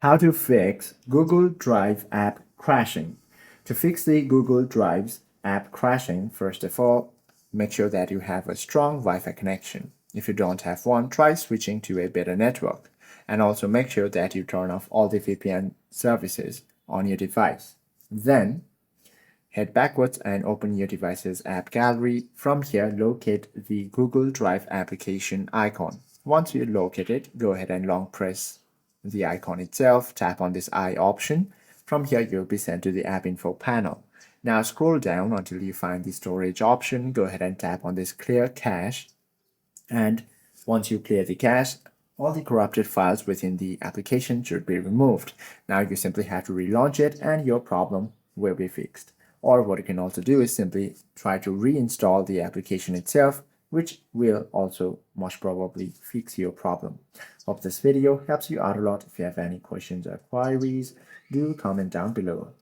How to fix Google Drive app crashing. To fix the Google Drive's app crashing, first of all, make sure that you have a strong Wi-Fi connection. If you don't have one, try switching to a better network. And also make sure that you turn off all the VPN services on your device. Then, head backwards and open your device's app gallery. From here, locate the Google Drive application icon. Once you locate it, go ahead and long press the icon itself, tap on this I option. From here, you'll be sent to the app info panel. Now scroll down until you find the storage option. Go ahead and tap on this clear cache. And once you clear the cache, all the corrupted files within the application should be removed. Now you simply have to relaunch it and your problem will be fixed. Or what you can also do is simply try to reinstall the application itself, which will also most probably fix your problem. Hope this video helps you out a lot. If you have any questions or queries, do comment down below.